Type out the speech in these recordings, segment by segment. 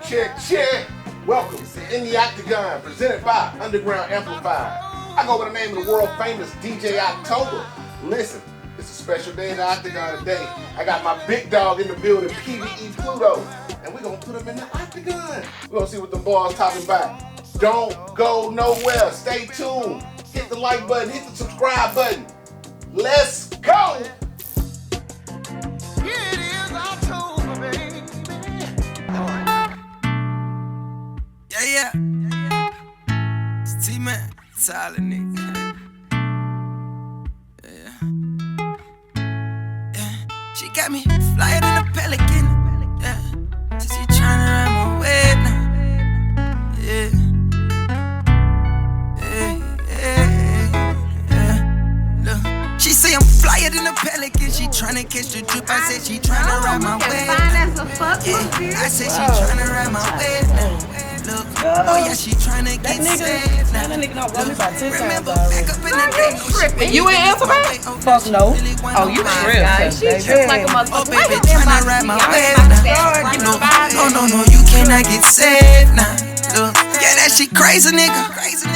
Check. Welcome to In the Oktagon, presented by Underground Amplified. I go by the name of the world famous DJ October. Listen, it's a special day in the Oktagon today. I got my big dog in the building, Pbe Pluto, and we're gonna put him in the Oktagon. We're gonna see what the boys talking about. Don't go nowhere. Stay tuned. Hit the like button, hit the subscribe button. Let's go! Yeah. It's T-Man, Tyler, nigga. Yeah. She got me flyer than a pelican. Yeah. She tryna ride my way now. Yeah. Look. She say I'm flyer than a pelican. She tryna catch the drip. I said she tryna ride my way now. Yeah. I said she tryna ride my way now. Look, oh yeah, she tryna get saved now. That nigga don't want me about 10 times Remember already. back up in the day, Tripping. You ain't answer back? Fuck no. Oh, you tripping. She tripped like a oh motherfucker. baby, tryna ride my way now. You know, no, you cannot get saved now. Look, yeah, that shit crazy, nigga.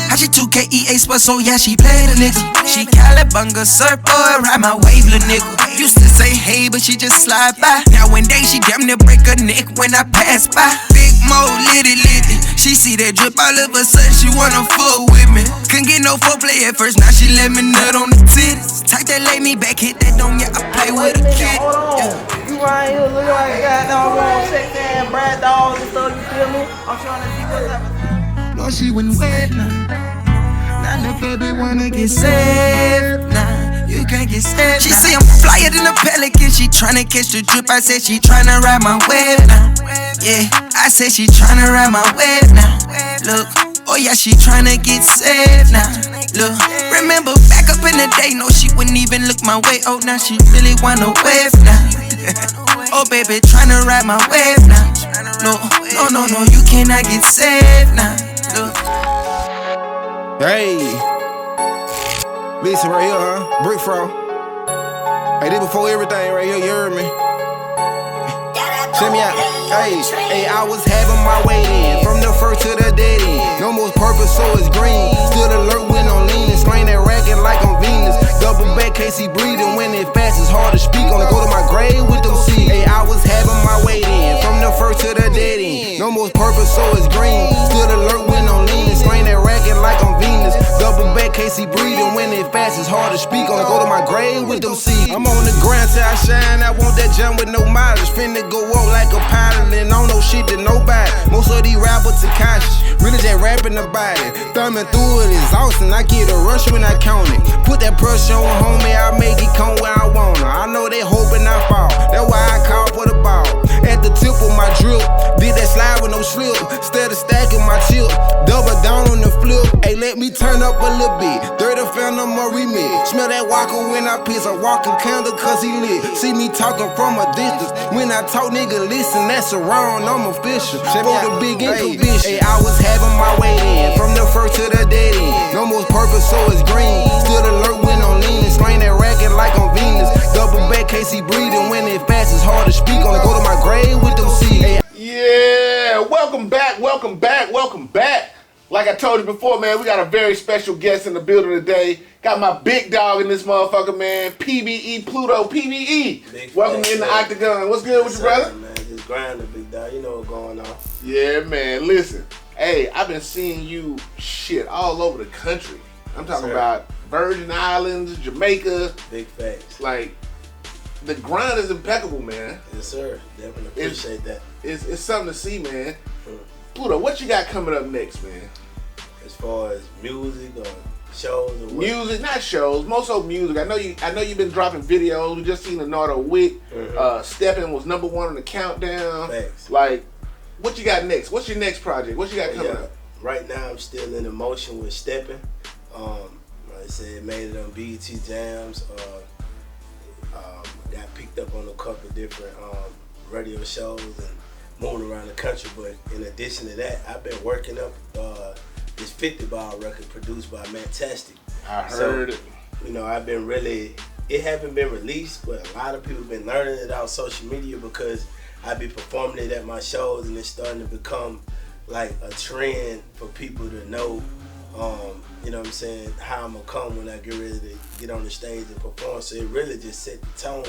How she 2K EA Sports, so yeah, she played a nigga. She Calabunga surf, boy, ride my wave, little nigga. Used to say hey, but she just slide by. Now one day she damn near break her neck when I pass by. Big Mo, litty. She see that drip all of a sudden, she wanna fuck with me. Couldn't get no foreplay at first, now she let me nut on the titties. Type that lay me back, hit that dome, yeah, I play with a kid. Hold on. You right here look like goddamn wrong sex and Brad Dogs and stuff, you feel me? I'm trying to see what's happening. No, she went wet now. Now the baby wanna get saved now. You can't get saved. She say I'm flyer than a pelican. She tryna catch the drip. I said she tryna ride my wave now. Yeah, I said she tryna ride my wave now. Look, oh yeah, she tryna get saved now. Look, remember back up in the day, no, she wouldn't even look my way. Oh, now she really wanna wave now. Oh baby, tryna ride my wave now. No, you cannot get saved now. Look. Hey, listen right here, huh? Brick Fro. Hey, this before everything right here, you heard me? Check me out. Hey, I was having my way in, from the first to the dead end. No more purpose, so it's green. Still alert when I'm leaning, strain that racket like I'm Venus. Double back, Casey breathing when it fast, it's hard to speak. Gonna go to my grave with them seeds. Hey, I was having my way in, from the first to the dead end. No more purpose, so it's green. Still alert when I'm leaning, strain that racket like I'm Venus. Double back, Casey breathing when it fast, it's hard to speak. Gonna go to my grave with them seeds. I'm on the grind till I shine, I want that jump with no mileage. Finna go up like a pilot and I don't know shit to nobody. Most of these rappers Takashi, really just rapping about it. Thumbing through it is awesome, I get a rush when I count it. Put that pressure on homie, I make it come where I want it. I know they hoping I fall, that's why I call for the ball. At the tip of my drip, did that slide with no slip. Instead of stacking my chip, double down on the flip. Hey, let me turn up a little bit. 30 Phantom a remix. Smell that walker when I piss. A walking candle cause he lit. See me talking from a distance. When I talk, nigga, listen, that's around, I'm official. For the big inconviction. Hey, I was having my way in, from the first to the dead end. No more purpose, so it's green. Still alert when I'm leaning, strain that racket like I'm Venus. Double back, Casey breathing when it fast, it's hard to speak. Gonna go to my grave with them seeds. Hey, Yeah, welcome back. Like I told you before, man, we got a very special guest in the building today. Got my big dog in this motherfucker, man, Pbe Pluto. Pbe, welcome in the Oktagon. What's good with you, brother? Man, just grinding, big dog. You know what's going on. Yeah, man, listen. Hey, I've been seeing you shit all over the country. I'm talking about Virgin Islands, Jamaica. Big facts. Like, the grind is impeccable, man. Yes, sir. Definitely appreciate that. It's something to see, man. Pluto, what you got coming up next, man? As far as music or shows or what? Music, not shows, more so music. I know you've been dropping videos. We just seen the Nardo Wick. Steppin' was #1 on the countdown. Thanks. Like, what you got next? What's your next project? What you got coming up? Right now I'm still in emotion with Steppin'. Like I said, made it on BET Jams. Got picked up on a couple different radio shows and moving around the country. But in addition to that, I've been working up this 50 Ball record produced by Mantastic. I heard it. You know, I've been really it haven't been released, but a lot of people been learning it out social media because I be performing it at my shows, and it's starting to become like a trend for people to know, you know what I'm saying, how I'm gonna come when I get ready to get on the stage and perform. So it really just set the tone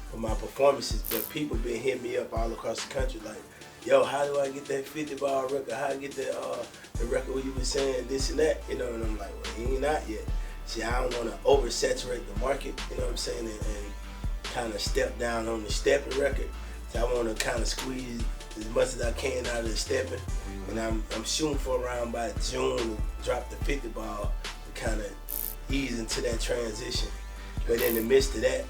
for my performances. But people been hitting me up all across the country like, yo, how do I get that 50 bar record? How I get the record where you been saying this and that? You know, and I'm like, well, he ain't out yet. See, I don't want to oversaturate the market, you know what I'm saying, and kind of step down on the stepping record. So I want to kind of squeeze as much as I can out of the stepping. And I'm shooting for around by June to drop the 50 ball to kind of ease into that transition. But in the midst of that,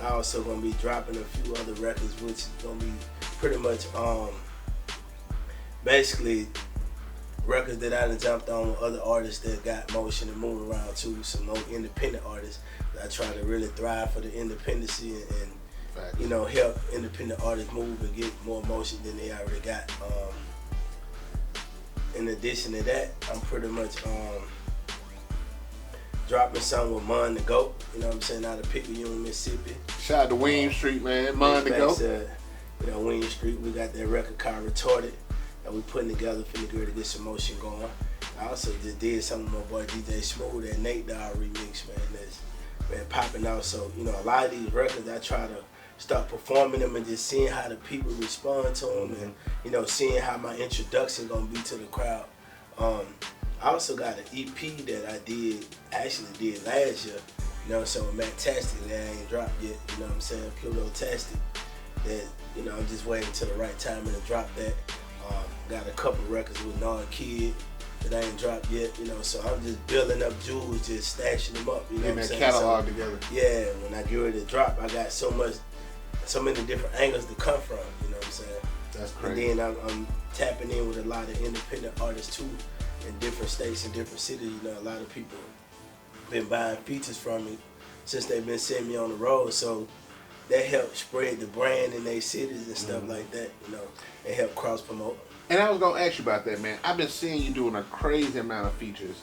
I also gonna be dropping a few other records, which is gonna be pretty much basically records that I done jumped on with other artists that got motion and moving around too. Some more independent artists that I try to really thrive for the independency and you know, help independent artists move and get more motion than they already got. In addition to that, I'm pretty much dropping something with Mon the Goat, you know what I'm saying, out of Picayune, Mississippi. Shout out to Weem Street, man. Mon the Goat. You know, Weem Street, we got that record called Retorted that we putting together for the girl to get some motion going. I also just did something with my boy DJ Smooth, that Nate Dogg remix, man, that's been popping out. So, you know, a lot of these records, I try to start performing them and just seeing how the people respond to them, and, you know, seeing how my introduction gonna be to the crowd. I also got an EP that I actually did last year, you know, so Mac-tastic that I ain't dropped yet, you know what I'm saying, Pluto-tastic, that, you know, I'm just waiting till the right time to drop that. Got a couple records with Nard Kid that I ain't dropped yet, you know, so I'm just building up jewels, just stashing them up, you know what I'm saying? Catalog together. Yeah, when I get ready to drop, I got so many different angles to come from, you know what I'm saying? That's crazy. And then I'm tapping in with a lot of independent artists too, in different states and different cities. You know, a lot of people been buying features from me since they've been sending me on the road, so that helped spread the brand in their cities and stuff like that, you know, and help cross promote. And I was gonna ask you about that, man. I've been seeing you doing a crazy amount of features.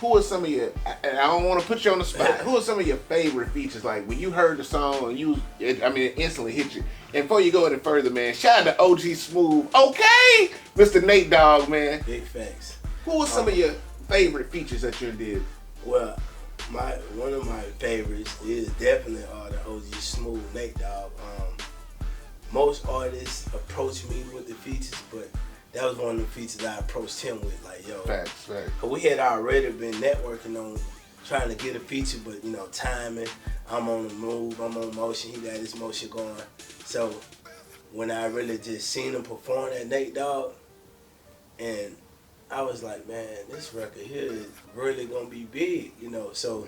Who are some of your, and I don't want to put you on the spot, who are some of your favorite features? Like when you heard the song and it instantly hit you. And before you go any further, man, shout out to OG Smooth. Okay, Mr. Nate Dogg, man. Big facts. Who are some of your favorite features that you did? Well, one of my favorites is definitely the OG Smooth Nate Dogg. Most artists approach me with the features, but that was one of the features I approached him with, like, yo. Facts. We had already been networking on trying to get a feature, but, you know, timing, I'm on the move, I'm on motion, he got his motion going. So when I really just seen him perform at Nate Dogg, and I was like, man, this record here is really gonna be big, you know. So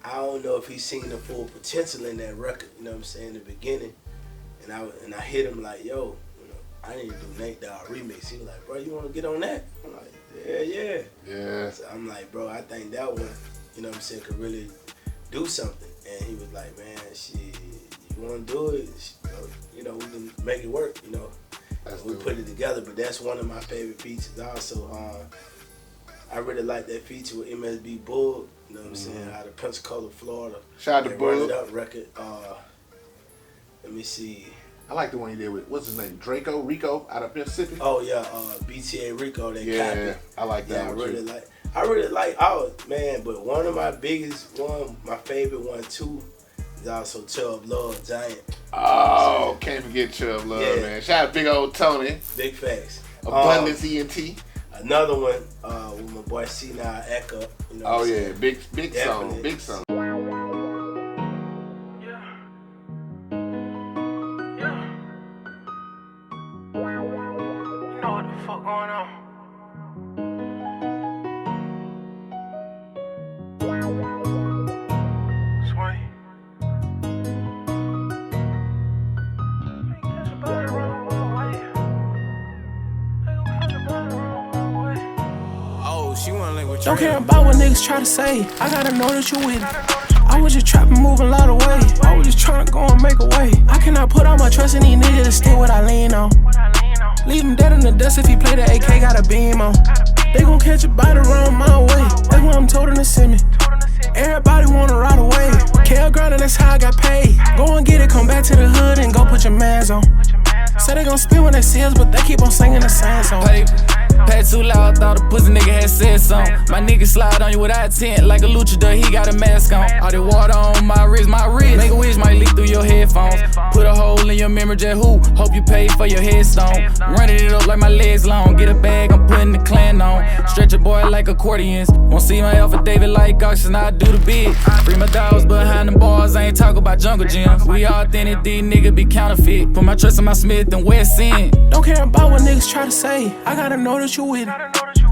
I don't know if he's seen the full potential in that record, you know what I'm saying, in the beginning. And I hit him like, yo, you know, I need to do Nate Dogg remix. He was like, bro, you wanna get on that? I'm like, yeah. So I'm like, bro, I think that one, you know what I'm saying, could really do something. And he was like, man, shit, you wanna do it? You know, we can make it work, you know. We put it together, but that's one of my favorite features. Also, I really like that feature with MSB Bull, you know what I'm saying, out of Pensacola, Florida. Shout out to Bull. Run It Up record. Let me see. I like the one you did with, what's his name, Rico out of Mississippi? Oh yeah, BTA Rico, that copy. I like that one too. I really like, man, but one of my my favorite one too, is also Chubb Love, Giant. Oh, can't forget Chubb Love, man. Shout out Big Old Tony. Big facts. Abundance ENT. Another one with my boy C9 Eka. You know oh yeah, big song, big song. Don't care about what niggas try to say. I gotta know that you with it. I was just trapping, moving a lot of way. I was just trying to go and make a way. I cannot put all my trust in these niggas to steal what I lean on. Leave him dead in the dust if he play the AK, got a beam on. They gon' catch a body around my way. That's what I'm told them to send me. Everybody wanna ride away. Kale grinding, that's how I got paid. Go and get it, come back to the hood and go put your mans on. Say they gon' spin when they see us, but they keep on singing the same song. Pay too loud, thought a pussy nigga had said something. My nigga slide on you without tent, like a luchador, he got a mask on. All the water on my wrist. Make a wish might leak through your headphones. Put a hole in your memory, just who? Hope you paid for your headstone. Running it up like my legs long. Get a bag, I'm putting the clan on. Stretch a boy like accordions. Won't see my alpha David like auctions, I do the bid. Free my dogs behind the bars, I ain't talk about jungle gyms. We all authentic, these niggas be counterfeit. Put my trust in my Smith and West End. Don't care about what niggas try to say, I gotta know that you with it.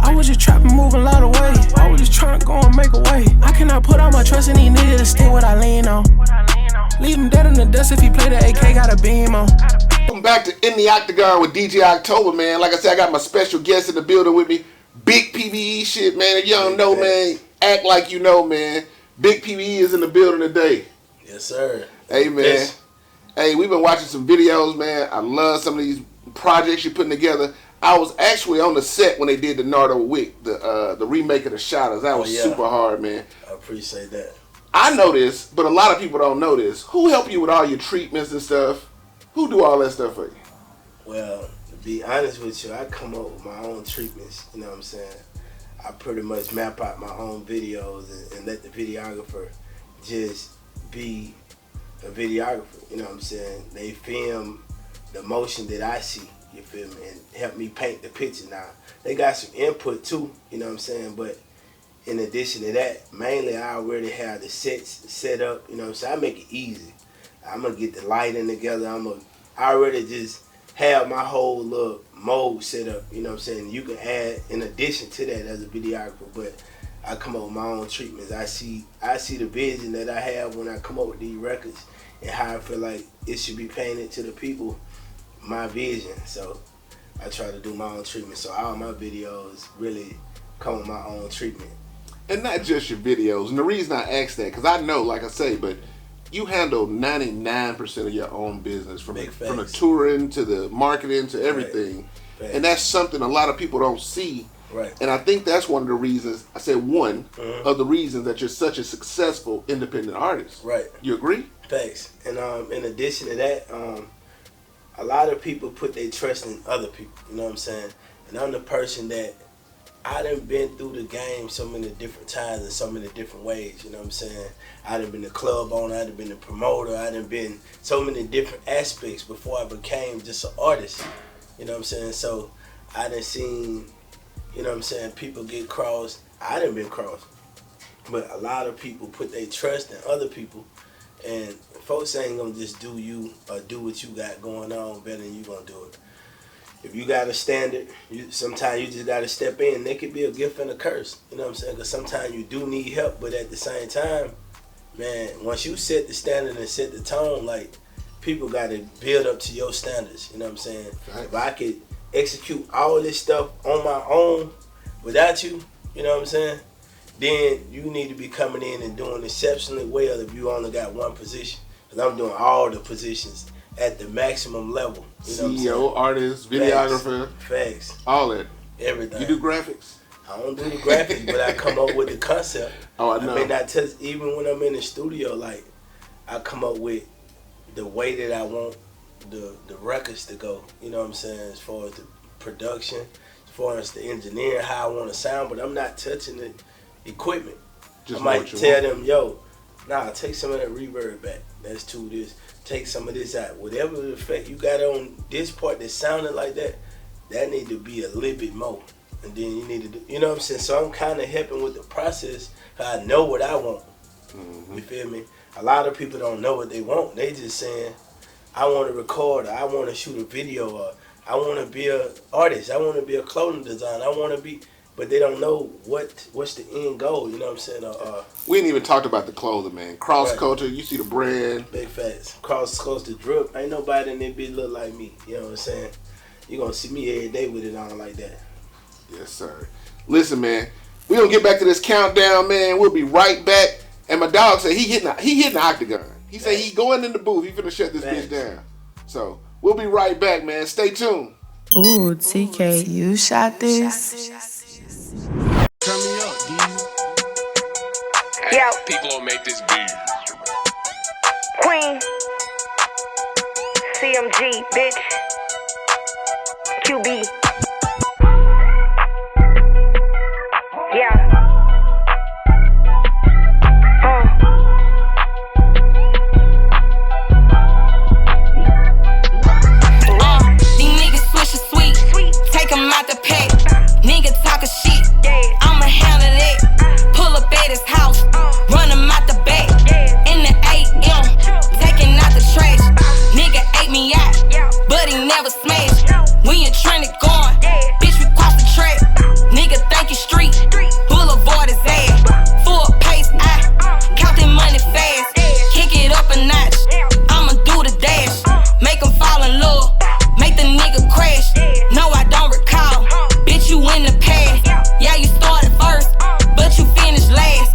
I was just trapping, moving a lot of way. I was just trying to go and make a way. I cannot put all my trust in these niggas to still what I lean on. Leave him dead in the dust if he play the AK, got a beam on. Welcome back to In the Octagon with DJ October, man. Like I said, I got my special guest in the building with me. Big Pbe shit, man. If you don't know, man, act like you know, man. Big Pbe is in the building today. Yes, sir. Hey, man. Yes. Hey, we've been watching some videos, man. I love some of these projects you're putting together. I was actually on the set when they did the Nardo Wick, the remake of the Shotters. That was super hard, man. I appreciate that. I know this, but a lot of people don't know this. Who help you with all your treatments and stuff? Who do all that stuff for you? Well, to be honest with you, I come up with my own treatments, you know what I'm saying? I pretty much map out my own videos and let the videographer just be a videographer, you know what I'm saying? They film the motion that I see, you feel me, and help me paint the picture. Now, they got some input too, you know what I'm saying? But in addition to that, mainly I already have the sets set up, you know what I'm saying? I make it easy. I'm gonna get the lighting together. I already just have my whole little mode set up, you know what I'm saying? You can add in addition to that as a videographer, but I come up with my own treatments. I see the vision that I have when I come up with these records and how I feel like it should be painted to the people, my vision. So I try to do my own treatment. So all my videos really come with my own treatment. And not just your videos. And the reason I ask that, because I know, like I say, but you handle 99% of your own business, from the touring to the marketing to everything. Right. And that's something a lot of people don't see. Right. And I think that's one of the reasons, I said one of the reasons that you're such a successful independent artist. Right. You agree? Thanks. And in addition to that, a lot of people put their trust in other people, you know what I'm saying? And I'm the person that I done been through the game so many different times in so many different ways, you know what I'm saying? I done been the club owner, I done been the promoter, I done been so many different aspects before I became just an artist, you know what I'm saying? So I done seen, you know what I'm saying, people get crossed. I done been crossed. But a lot of people put their trust in other people, and folks ain't gonna just do you or do what you got going on better than you gonna do it. If you got a standard, sometimes you just got to step in. It could be a gift and a curse, you know what I'm saying? Because sometimes you do need help, but at the same time, man, once you set the standard and set the tone, like, people got to build up to your standards, you know what I'm saying? Right. If I could execute all this stuff on my own without you, you know what I'm saying? Then you need to be coming in and doing exceptionally well if you only got one position. Because I'm doing all the positions at the maximum level. You know CEO, artist, videographer. Facts. All that. Everything. You do graphics? I don't do the graphics, but I come up with the concept. Oh, I know. I mean, even when I'm in the studio, like, I come up with the way that I want the records to go. You know what I'm saying? As far as the production, as far as the engineering, how I want to sound, but I'm not touching the equipment. I might tell them, yo, nah, take some of that reverb back. Let's do this. Take some of this out. Whatever the effect you got on this part that sounded like that need to be a little bit more. And then you need to do, you know what I'm saying? So I'm kind of helping with the process. I know what I want. Mm-hmm. You feel me? A lot of people don't know what they want. They just saying, I want to record, or I want to shoot a video, or I want to be an artist. I want to be a clothing designer. I want to be, but they don't know what's the end goal. You know what I'm saying? We ain't even talked about the clothing, man. Cross culture, you see the brand. Big facts. Cross culture drip. Ain't nobody in that bitch look like me. You know what I'm saying? You gonna see me every day with it on like that. Yes, sir. Listen, man, we gonna get back to this countdown, man. We'll be right back. And my dog said he hitting the octagon. He said he going in the booth. He finna shut this bitch down. So we'll be right back, man. Stay tuned. Ooh, TK, you shot this? Turn me up, D. Yeah, Yo. People will make this beat. Queen. CMG, bitch. QB. Yeah. These niggas switch a sweet. Take 'em out the pack. Nigga talkin' shit. I'ma handle that. Pull up at his house. Run him out the back. In the AM. Taking out the trash. Nigga ate me out. But he never smashed. When you trend it gone. Bitch, we cross the track. Nigga think you street. Boulevard is ass. Full pace, I count that money fast. Kick it up a notch. I'ma do the dash. Make him fall in love. Make the nigga crash. No, I don't recall. Bitch, you in the past. Yeah, you started first, but you finished last.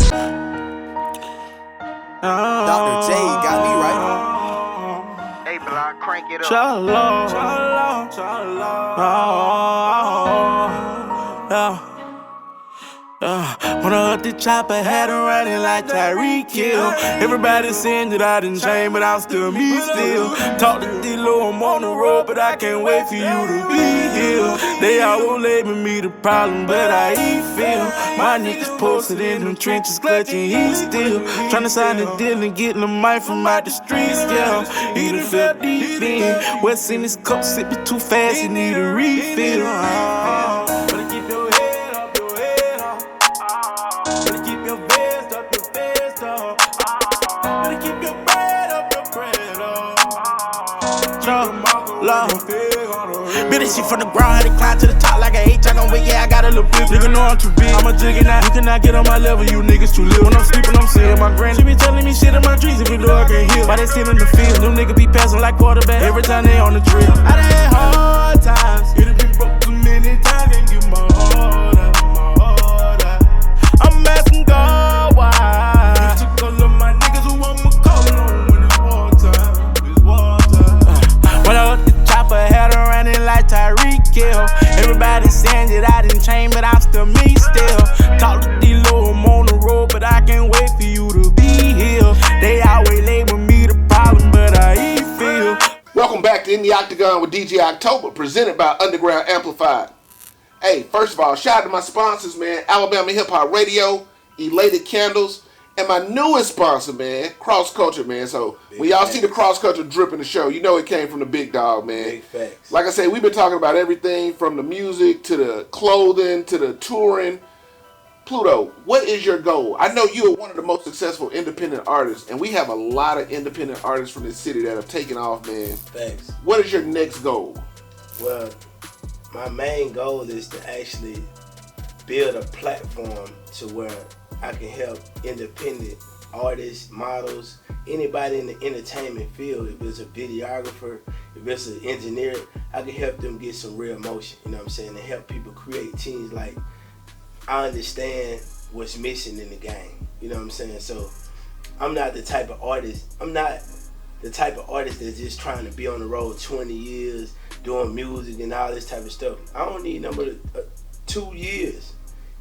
Dr. J got me right. Hey, block, crank it up. Shalom. When I up the chopper, had him running like Tyreek Hill. Everybody saying that I done changed, but I'm still me still. Talk to D-Lo, I'm on the road, but I can't wait for you to be here. They all won't label me the problem, but I eat feel. My niggas posted in them trenches, clutching heat still. Tryna sign a deal and getting the mic from out the streets, yeah. He done felt deep in. What's in this cup, sipping too fast, you need a refill. Better keep your head up, your head up. Better keep your vest up, your vest up. Better keep your bread up, your bread up. Build this shit from the ground, had to climb to the top like an H. I gon' wait, yeah, I got a little bit. Nigga know I'm too big, I'm a juggernaut. You cannot get on my level, you niggas too little. When I'm sleeping, I'm seeing my granny. She be telling me shit in my dreams, even though I can't hear. Why they sit in the field? Them niggas be passing like quarterback every time they on the trail. I done had hard times, it have been broke too many times. Can't get my heart out, my heart out. I'm asking God why. He took all of my niggas who want me calling on when it's wartime. It's wartime. When I up the chopper, had her running like Tyreek Hill. Everybody saying that I didn't change, but I'm still me still. Talk to D-Lo, I'm on the road, but I can't wait for you to be here. They always label me the problem, but I eat feel. Welcome back to In the Octagon with DJ October, presented by Underground Amplified. Hey, first of all, shout out to my sponsors, man. Alabama Hip Hop Radio, Elated Candles, and my newest sponsor, man, Cross Culture, man. So when y'all see the Cross Culture drip in the show, you know it came from the big dog, man. Big facts. Like I said, we've been talking about everything from the music to the clothing to the touring. Pluto, what is your goal? I know you are one of the most successful independent artists, and we have a lot of independent artists from this city that have taken off, man. Thanks. What is your next goal? Well, my main goal is to actually build a platform to where I can help independent artists, models, anybody in the entertainment field. If it's a videographer, if it's an engineer, I can help them get some real motion, you know what I'm saying, and help people create teams. Like, I understand what's missing in the game, you know what I'm saying? So I'm not the type of artist that's just trying to be on the road 20 years doing music and all this type of stuff. I don't need no more than 2 years,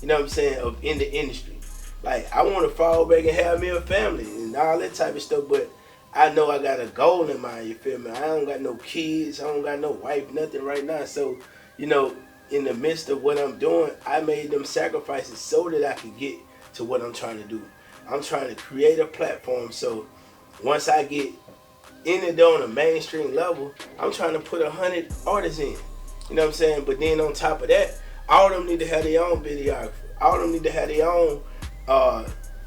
you know what I'm saying, of in the industry. Like, I want to fall back and have me a family and all that type of stuff, but I know I got a goal in mind, you feel me? I don't got no kids, I don't got no wife, nothing right now. So, you know, in the midst of what I'm doing, I made them sacrifices so that I could get to what I'm trying to do. I'm trying to create a platform so once I get in it on a mainstream level, I'm trying to put 100 artists in. You know what I'm saying? But then on top of that, all of them need to have their own videographer. All of them need to have their own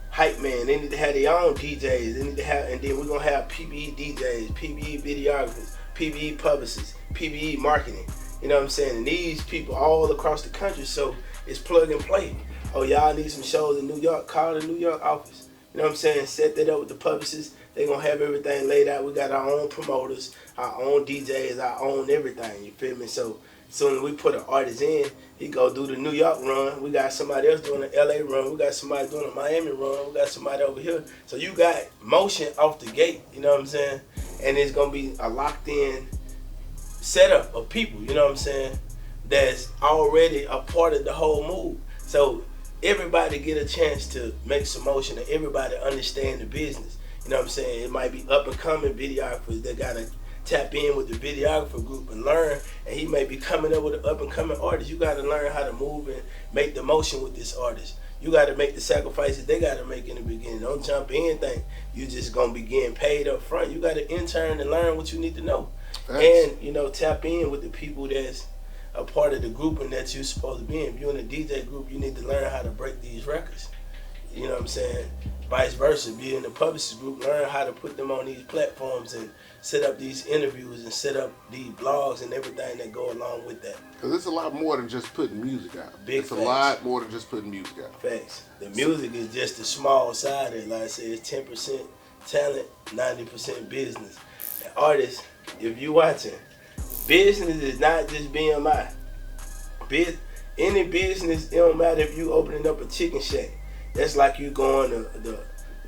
hype man. They need to have their own DJs. They need to have, and then we're gonna have PBE DJs, PBE videographers, PBE publicists, PBE marketing. You know what I'm saying? And these people all across the country, so it's plug and play. Oh, y'all need some shows in New York? Call the New York office. You know what I'm saying? Set that up with the publicists. They're going to have everything laid out. We got our own promoters, our own DJs, our own everything. You feel me? So soon as we put an artist in, he go do the New York run. We got somebody else doing the LA run. We got somebody doing the Miami run. We got somebody over here. So you got motion off the gate. You know what I'm saying? And it's going to be a locked in setup of people, you know what I'm saying, that's already a part of the whole move. So everybody get a chance to make some motion and everybody understand the business. You know what I'm saying? It might be up and coming videographers that gotta tap in with the videographer group and learn, and he may be coming up with an up and coming artist. You gotta learn how to move and make the motion with this artist. You gotta make the sacrifices they gotta make in the beginning. Don't jump in think you just gonna be getting paid up front. You gotta intern and learn what you need to know. Thanks. And, you know, tap in with the people that's a part of the group and that you're supposed to be in. If you're in a DJ group, you need to learn how to break these records. You know what I'm saying? Vice versa, be in the publicist group, learn how to put them on these platforms and set up these interviews and set up these blogs and everything that go along with that. Because it's a lot more than just putting music out. It's facts. A lot more than just putting music out. Facts. The music is just the small side of it. Like I said, it's 10% talent, 90% business. And artists, if you watching, business is not just BMI. Any business, it don't matter if you opening up a chicken shack. That's like you going to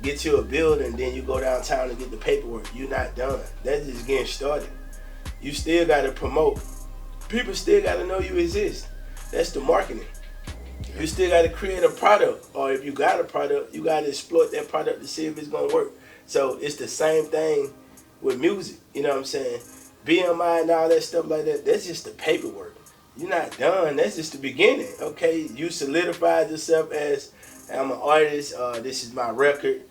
get you a building, then you go downtown and get the paperwork. You're not done. That's just getting started. You still got to promote. People still got to know you exist. That's the marketing. You still got to create a product, or if you got a product, you got to exploit that product to see if it's going to work. So it's the same thing with music. You know what I'm saying? BMI and all that stuff like that, that's just the paperwork. You're not done. That's just the beginning. Okay, you solidified yourself as, I'm an artist, this is my record,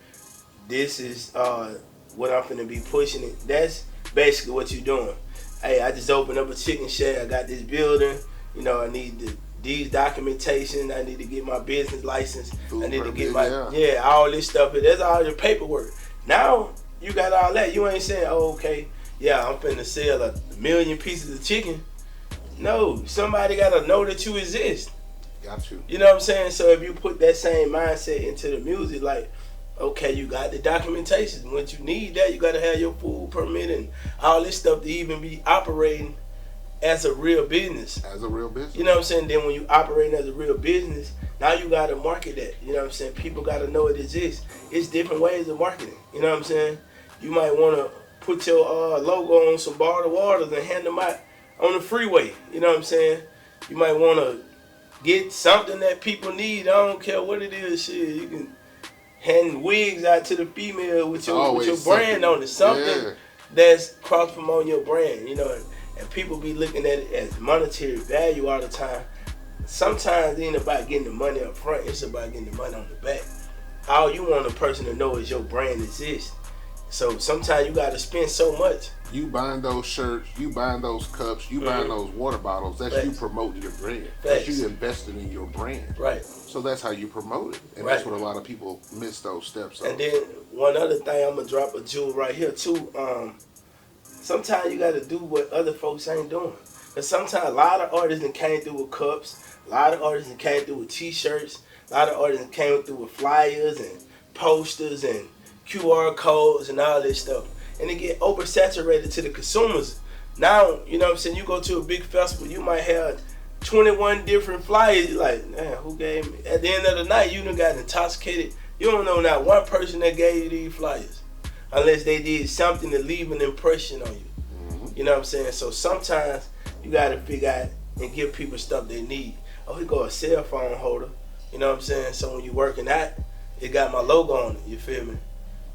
this is what I'm finna be pushing it. That's basically what you're doing. Hey, I just opened up a chicken shack, I got this building, you know, I need these documentation, I need to get my business license, I need to get my, all this stuff, that's all your paperwork. Now, you got all that, you ain't saying, oh, okay, yeah, I'm finna sell 1 million pieces of chicken. No, somebody gotta know that you exist. Got you. You know what I'm saying? So if you put that same mindset into the music, like, okay, you got the documentation. Once you need that, you got to have your food permit and all this stuff to even be operating as a real business. As a real business. You know what I'm saying? Then when you operating as a real business, now you got to market that. You know what I'm saying? People got to know it exists. It's different ways of marketing. You know what I'm saying? You might want to put your logo on some bottled waters and hand them out on the freeway. You know what I'm saying? You might want to get something that people need. I don't care what it is. Shit, you can hand wigs out to the female with your brand on it. Something that's cross promoting your brand, you know. And people be looking at it as monetary value all the time. Sometimes it ain't about getting the money up front. It's about getting the money on the back. All you want a person to know is your brand exists. So sometimes you got to spend so much. You buying those shirts, you buying those cups, you buying those water bottles, that's you promoting your brand. That's you investing in your brand. Right. So that's how you promote it. And that's what a lot of people miss those steps on. And then one other thing, I'm going to drop a jewel right here too. Sometimes you got to do what other folks ain't doing. Because sometimes a lot of artists that came through with cups, a lot of artists that came through with t-shirts, a lot of artists that came through with flyers and posters and QR codes and all this stuff. And it get oversaturated to the consumers. Now, you know what I'm saying, you go to a big festival, you might have 21 different flyers. You're like, man, who gave me? At the end of the night, you done got intoxicated. You don't know not one person that gave you these flyers. Unless they did something to leave an impression on you. You know what I'm saying? So sometimes you got to figure out and give people stuff they need. Oh, here go a cell phone holder. You know what I'm saying? So when you working out, it got my logo on it. You feel me?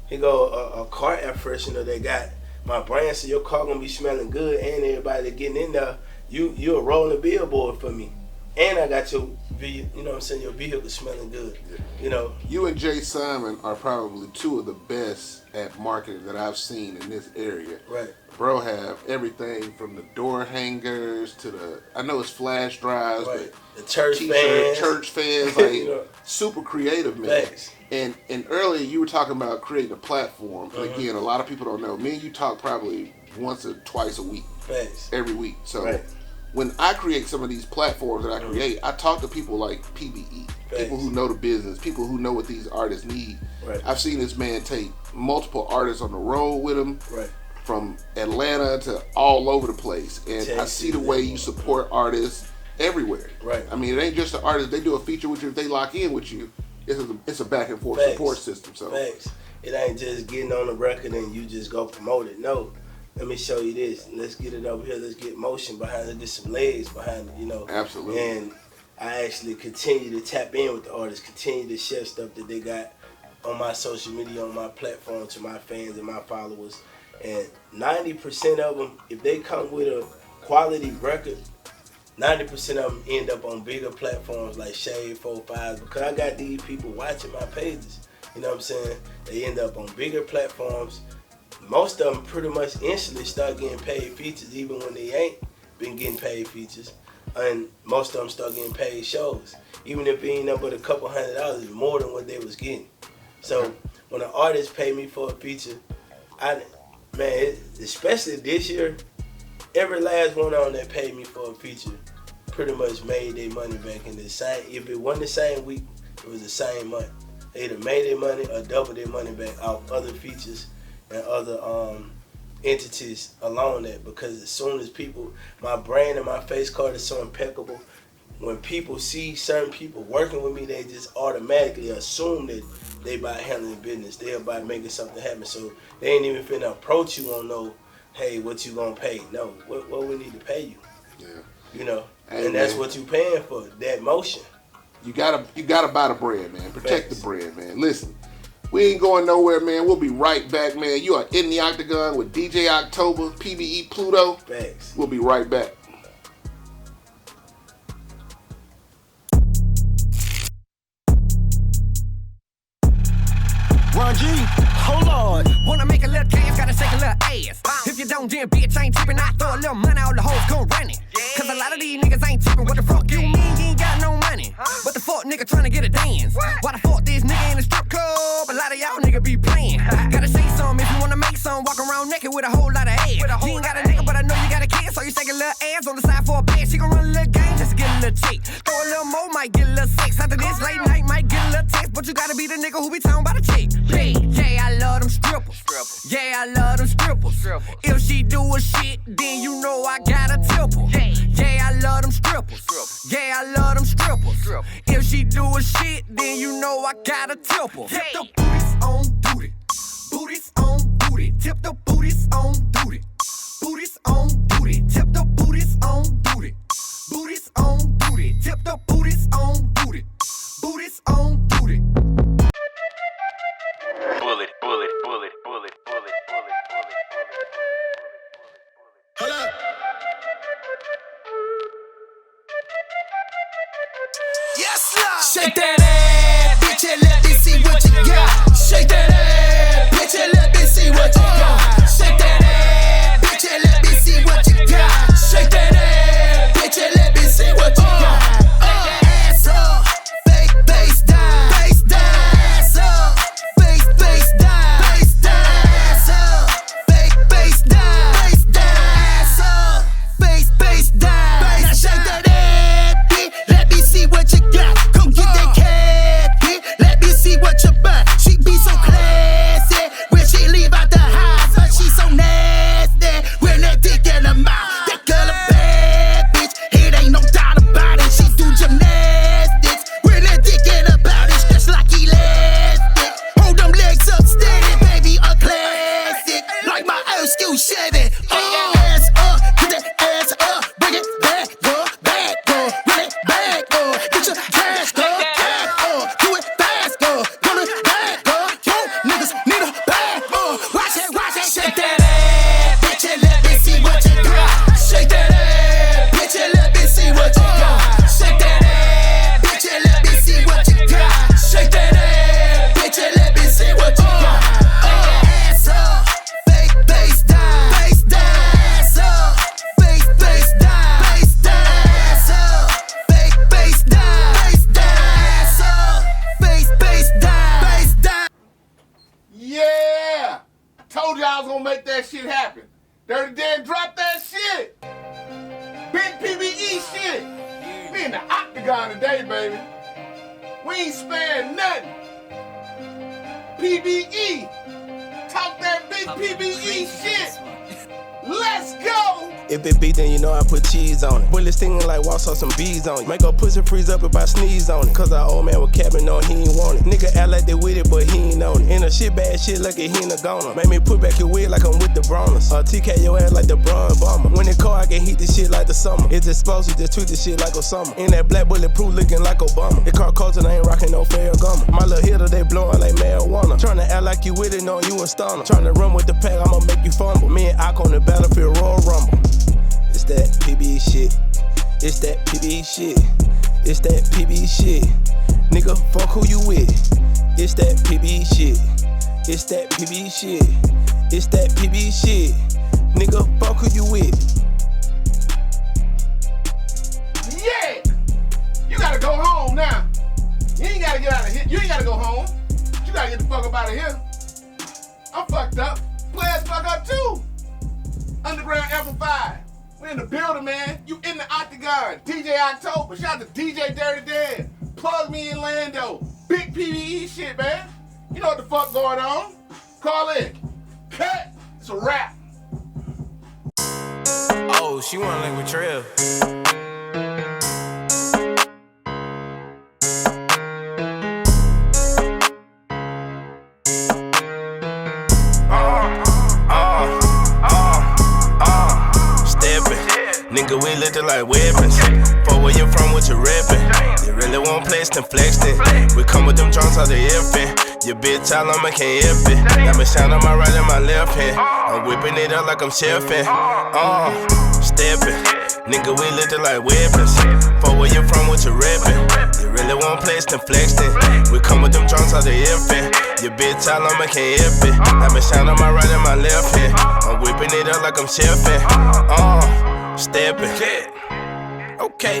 Here go a car air freshener that got my brand, so your car gonna be smelling good, and everybody that getting in there, you're a rolling billboard for me. And I got your, you know what I'm saying, your vehicle smelling good. You know. You and Jay Simon are probably two of the best at marketing that I've seen in this area. Right. Bro have everything from the door hangers to the, I know it's flash drives, but the church fans, like you know, super creative, man. Thanks. And earlier you were talking about creating a platform. Again, a lot of people don't know. Me and you talk probably once or twice a week. Thanks. Every week. So when I create some of these platforms that I create, I talk to people like Pbe, people who know the business, people who know what these artists need. Right. I've seen this man take multiple artists on the road with him. Right. From Atlanta to all over the place. And Texas, I see the way you support artists everywhere. Right. I mean, it ain't just the artists. They do a feature with you. If they lock in with you, it's a back and forth support system. So it ain't just getting on the record and you just go promote it. No. Let me show you this. Let's get it over here. Let's get motion behind it. Get some legs behind it, you know. Absolutely. And I actually continue to tap in with the artists, continue to share stuff that they got on my social media, on my platform to my fans and my followers. And 90% of them, if they come with a quality record, 90% of them end up on bigger platforms like Shade 4-5 because I got these people watching my pages. You know what I'm saying? They end up on bigger platforms. Most of them pretty much instantly start getting paid features even when they ain't been getting paid features. And most of them start getting paid shows. Even if it ain't up but a couple $100, it's more than what they was getting. So when an artist pay me for a feature, especially this year, every last one on that paid me for a feature pretty much made their money back in the same. If it wasn't the same week, it was the same month. They either made their money or doubled their money back off other features and other entities along that. Because as soon as people, my brand and my face card is so impeccable. When people see certain people working with me, they just automatically assume that they about handling business. They about making something happen. So they ain't even finna approach you on no, hey, what you gonna pay? No, what we need to pay you. Yeah. You know, hey, and that's man, what you paying for, that motion. You gotta buy the bread, man. Protect the bread, man. Listen, we ain't going nowhere, man. We'll be right back, man. You are in the Octagon with DJ October, Pbe Pluto. Thanks. We'll be right back. Ron G, oh Lord. Wanna make a little cash, gotta shake a little ass. If you don't, then bitch ain't tipping. I throw a little money, all the hoes come running. Cause a lot of these niggas ain't tipping. What the fuck you mean you ain't got no money? But the fuck nigga tryna get a dance. Why the fuck this nigga in the strip club? A lot of y'all nigga be playing. Gotta say something if you wanna make some. Walk around naked with a whole lot of ass. You ain't got a nigga, but I know you got a kid. So you shake a little ass on the side for a bed. She gon' run a little game just to get a little chick. Throw a little more, might get a little sex. After this late night, might get a little text. But you gotta be the nigga who be talking about a chick. Yeah, I love them strippers. Yeah, I love them strippers. If she do a shit, then you know I gotta tip her. Yeah, I love them strippers. Yeah, I love them strippers. If she do a shit, then you know I gotta tip her. Tip the booties on duty. Booties on duty. Tip the booties on duty. Booties on duty. Tip the booties on duty. Booties on duty. Tip the booties on duty. Booties on duty. Bullet, bullet, bullet, bullet, bullet, bullet, bullet, bullet. Hold up. Yes, Lord. Shake that ass, bitch, and let me see what you got. Shake that ass, bitch, and let me see what you got. Shake that ass, bitch, and let me see what you got. Shake that ass, bitch, and let me see what you got. Ass up, face down, face down. Ass up, face down, face down. Ass up, face down, face down. Ass up, face down. Now shake that ass, bitch. Let me see what you got. Come get that cat, bitch. Let me see what you buy. She be so classy when she leave out the house, but she so nasty when that dick in her mouth. That girl a bad bitch, it ain't no doubt about it. She do gymnastics when that dick in her body stretch like elastic. Hold them legs up steady, baby, a classic like my old school Chevy. Ass up, get that ass up, bring it back, go, run it back, get your cash, go, do it fast, go, run it back, go, yo, niggas need a bag, watch it, shake that ass, bitch, and let me see what you got. Shake that ass, bitch, and let me see what you got. Shake that ass, bitch, and let me see what you got. Shake that ass, bitch, and let me see what you got. Ass up, face down, face down. Ass up, face down, face down. Ass up, face down, face down. Ass up, face down, face down. Yeah! Told you I was gonna make that shit happen. Dirty Dan, drop that shit! Big PBE shit! We in the Octagon today, baby. We ain't sparing nothing. PBE! Talk that big PBE shit! Let's go! If it beat, then you know I put cheese on it. Bullet stinging like walls saw some bees on it. Make a pussy freeze up if I sneeze on it. Cause our old man was capping on he ain't want it. Nigga act like they with it, but he ain't on it. In a shit bad shit, lucky he ain't a goner. Make me put back your wig like I'm with the Broners. TK your ass like the Bron Bomber. When it cold, I can heat this shit like the summer. It's explosive, just tweet this shit like Osama. In that black Bullet Proof looking like Obama. The car culture, I ain't rocking no Ferragamo. My little hitter, they blowing like marijuana. Tryna act like you with it, no, you a stunner. Tryna run with the pack, I'ma make you fumble. Me and Ike on the battlefield, Royal Rumble. It's that Pbe shit. It's that Pbe shit. It's that Pbe shit. Nigga, fuck who you with. It's that Pbe shit. It's that Pbe shit. It's that Pbe shit. Nigga, fuck who you with. Yeah! You gotta go home now. You ain't gotta get out of here. You ain't gotta go home. You gotta get the fuck up out of here. I'm fucked up. Players fuck up too. Underground Amplified. We in the building, man. You in the Oktagon. DJ October. Shout out to DJ Dirty Dan. Plug me in Lando. Big PBE shit, man. You know what the fuck going on. Call in. Cut. It's a wrap. Oh, she wanna link with Trail. Nigga, we lookin' like weapons. For where you from, what you reppin'? You really want place, then flex it. We come with them drums out the infant. Your bitch all on me, can't help it. Got me shine on my right and my left hand. I'm whipping it up like I'm chefing. Steppin'. Nigga, we lookin' like weapons. For where you from, what you reppin'? You really want place, then flex it. We come with them drums out the infant. Your bitch all on me, can't help it. Got me shine on my right and my left hand. I'm whipping it up like I'm chefing. Steppin', okay.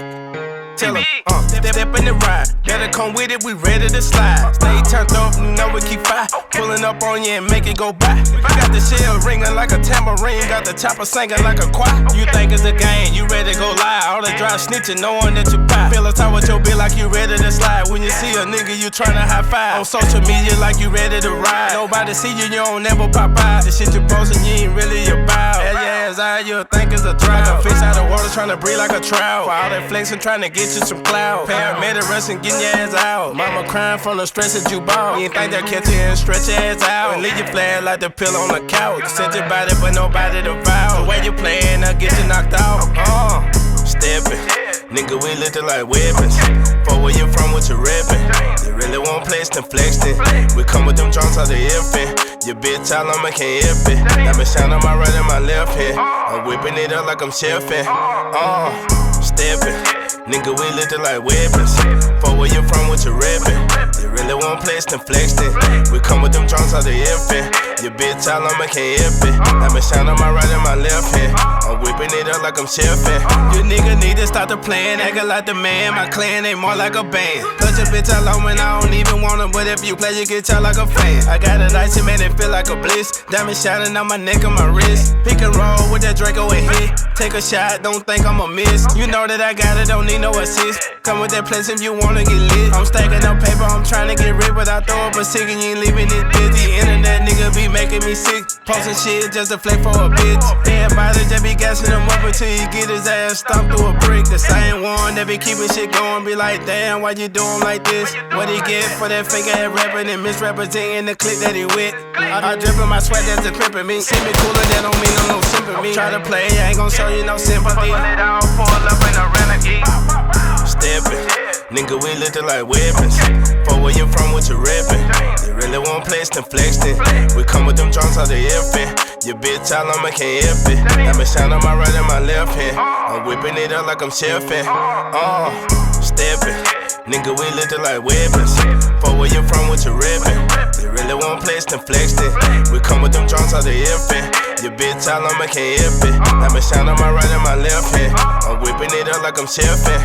Tell him, step in the ride. Better come with it, we ready to slide. Stay turned up, you know we keep fire. Pulling up on you and make it go by. Got the shell ringing like a tambourine. Got the chopper singing like a choir. You think it's a game, you ready to go live. All the drive snitching, knowing that you buy. Feel a time with your bitch like you ready to slide. When you see a nigga, you tryna high five. On social media like you ready to ride. Nobody see you, you don't never pop out. The shit you postin', you ain't really about. Hell yeah, as I, you think it's a drought. Like a fish out of water tryna breathe like a trout. For all that flexing, tryna get you some clout. Paramedic rushing, getting your ass out. Mama crying from the stress that you bought. You ain't think they'll catch you and stretch your ass out. And leave you flat like the pillow on the couch. Set your body, but nobody to vow. The way you playin', I'll get you knocked out. Steppin'. Nigga, we lookin' like weapons. For where you from, what you reppin'? You really want place, then flex it. We come with them drums out the infant. Your bitch all on me, can't help it. Got me shine on my right and my left hand. I'm whipping it up like I'm chefing. Steppin'. Nigga, we lookin' like weapons. For where you from, what you reppin'? You really want place, then flex it. We come with them drums out the infant. Your bitch all on me, can't help it. Got me shine on my right and my left hand. I'm whipping it up like I'm chefing. You nigga need to stop the plan, acting like the man. My clan ain't more like a band. Touch a bitch alone when I don't even want her, but if you play, you get y'all like a fan. I got it icy, man, it feel like a bliss. Diamond shining on my neck and my wrist. Pick and roll with that Draco and hit. Take a shot, don't think I'ma miss. You know that I got it, don't need no assist. Come with that place if you wanna get lit. I'm stacking up paper, I'm trying to get rid, but I throw up a cig and you ain't leaving it busy. Internet nigga be making me sick. Posting shit just to flake for a bitch. Everybody just be gassing him up until he get his ass stomped through a brick. The same one that be keeping shit going, be like, damn, why you doing like this? What he get for that fake ass rapping and misrepresenting the clique that he with? I drippin' my sweat, that's the pimpin' me. See me cooler, that don't mean no sympathy. Try to play, I ain't gon' show you no sympathy. Pull up in a renegade. Steppin', nigga, we lookin' like weapons. For where you from, what you reppin'? You really want place, then flex it. We come with them drums out the infant. Your bitch all on me, can't help it. Got me shine on my right and my left hand. I'm whipping it up like I'm chefing. Steppin', nigga, we lookin' like weapons. For where you from, what you reppin'? You really want place, then flex it. We come with them drums out the infant. Your bitch all on me, can't help it. Got me shine on my right and my left hand. I'm whipping it up like I'm chefing.